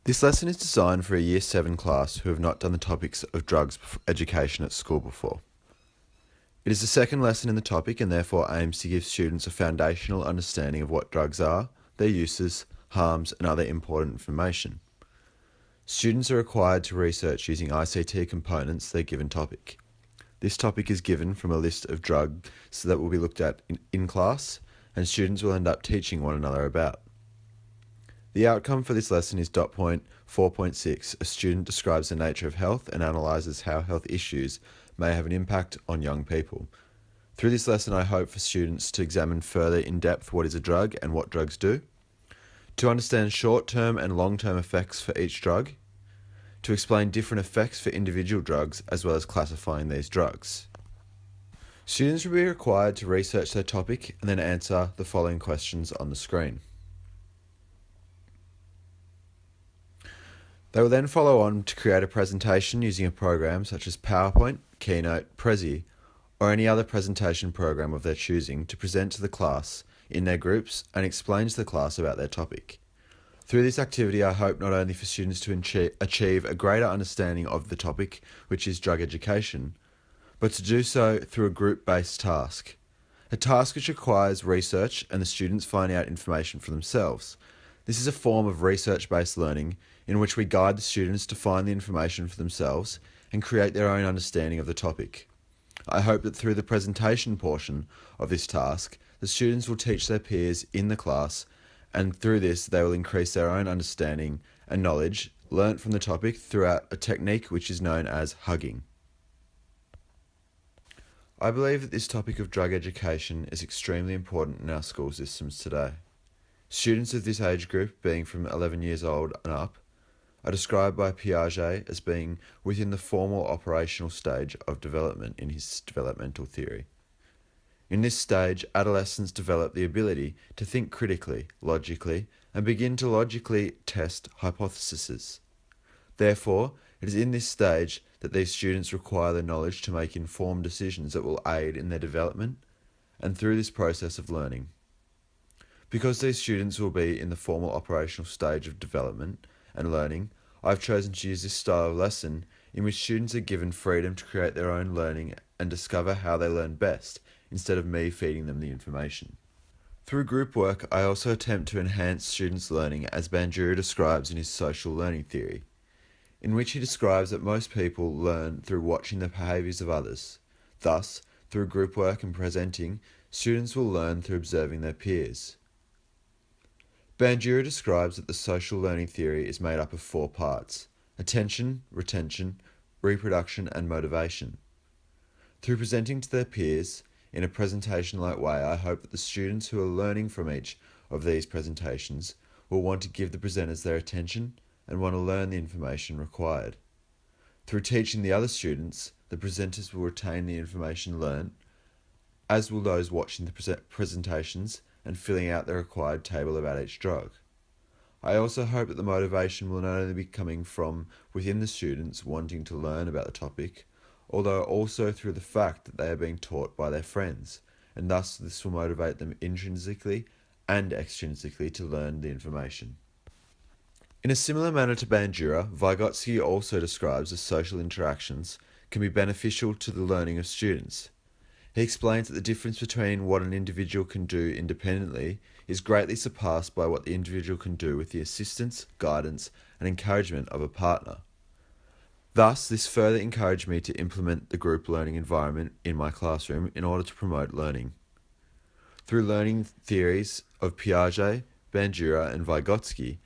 This lesson is designed for a Year 7 class who have not done the topics of drugs education at school before. It is the second lesson in the topic and therefore aims to give students a foundational understanding of what drugs are, their uses, harms, and other important information. Students are required to research using ICT components to their given topic. This topic is given from a list of drugs that will be looked at in class, and students will end up teaching one another about. The outcome for this lesson is dot point 4.6. A student describes the nature of health and analyses how health issues may have an impact on young people. Through this lesson, I hope for students to examine further in depth what is a drug and what drugs do, to understand short-term and long-term effects for each drug, to explain different effects for individual drugs as well as classifying these drugs. Students will be required to research their topic and then answer the following questions on the screen. They will then follow on to create a presentation using a program such as PowerPoint, Keynote, Prezi, or any other presentation program of their choosing to present to the class in their groups and explain to the class about their topic. Through this activity, I hope not only for students to achieve a greater understanding of the topic, which is drug education, but to do so through a group-based task. A task which requires research and the students finding out information for themselves. This is a form of research-based learning in which we guide the students to find the information for themselves and create their own understanding of the topic. I hope that through the presentation portion of this task, the students will teach their peers in the class, and through this they will increase their own understanding and knowledge learnt from the topic throughout a technique which is known as hugging. I believe that this topic of drug education is extremely important in our school systems today. Students of this age group, being from 11 years old and up, are described by Piaget as being within the formal operational stage of development in his developmental theory. In this stage, adolescents develop the ability to think critically, logically, and begin to logically test hypotheses. Therefore, it is in this stage that these students require the knowledge to make informed decisions that will aid in their development and through this process of learning. Because these students will be in the formal operational stage of development and learning, I've chosen to use this style of lesson in which students are given freedom to create their own learning and discover how they learn best, instead of me feeding them the information. Through group work, I also attempt to enhance students' learning as Bandura describes in his social learning theory, in which he describes that most people learn through watching the behaviours of others. Thus, through group work and presenting, students will learn through observing their peers. Bandura describes that the social learning theory is made up of 4 parts: attention, retention, reproduction, and motivation. Through presenting to their peers in a presentation-like way, I hope that the students who are learning from each of these presentations will want to give the presenters their attention and want to learn the information required. Through teaching the other students, the presenters will retain the information learned, as will those watching the presentations and filling out the required table about each drug. I also hope that the motivation will not only be coming from within the students wanting to learn about the topic, although also through the fact that they are being taught by their friends, and thus this will motivate them intrinsically and extrinsically to learn the information. In a similar manner to Bandura, Vygotsky also describes that social interactions can be beneficial to the learning of students. He explains that the difference between what an individual can do independently is greatly surpassed by what the individual can do with the assistance, guidance, and encouragement of a partner. Thus, this further encouraged me to implement the group learning environment in my classroom in order to promote learning. Through learning theories of Piaget, Bandura, and Vygotsky,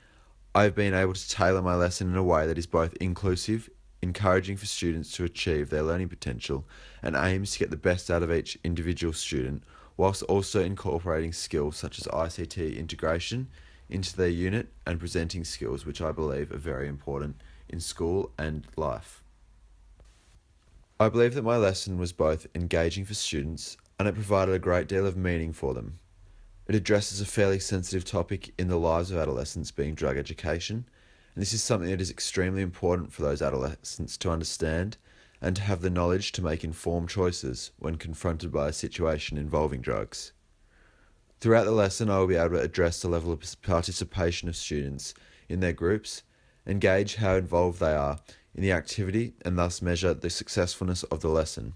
I have been able to tailor my lesson in a way that is both inclusive, encouraging for students to achieve their learning potential, and aims to get the best out of each individual student, whilst also incorporating skills such as ICT integration into their unit and presenting skills, which I believe are very important in school and life. I believe that my lesson was both engaging for students and it provided a great deal of meaning for them. It addresses a fairly sensitive topic in the lives of adolescents, being drug education, and this is something that is extremely important for those adolescents to understand and to have the knowledge to make informed choices when confronted by a situation involving drugs. Throughout the lesson, I will be able to address the level of participation of students in their groups and gauge how involved they are in the activity and thus measure the successfulness of the lesson.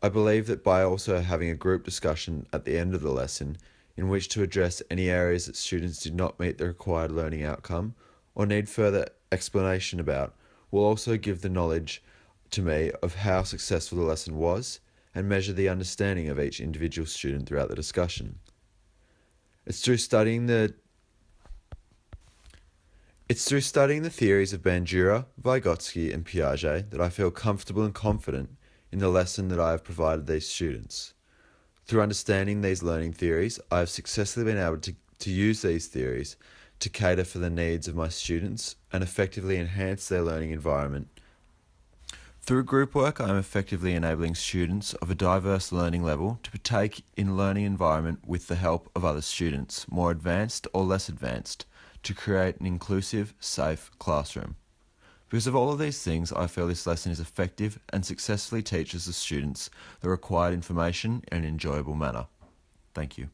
I believe that by also having a group discussion at the end of the lesson in which to address any areas that students did not meet the required learning outcome or need further explanation about will also give the knowledge to me of how successful the lesson was and measure the understanding of each individual student throughout the discussion. It's through studying the theories of Bandura, Vygotsky, and Piaget that I feel comfortable and confident in the lesson that I have provided these students. Through understanding these learning theories, I have successfully been able to use these theories to cater for the needs of my students and effectively enhance their learning environment. Through group work, I am effectively enabling students of a diverse learning level to partake in learning environment with the help of other students, more advanced or less advanced, to create an inclusive, safe classroom. Because of all of these things, I feel this lesson is effective and successfully teaches the students the required information in an enjoyable manner. Thank you.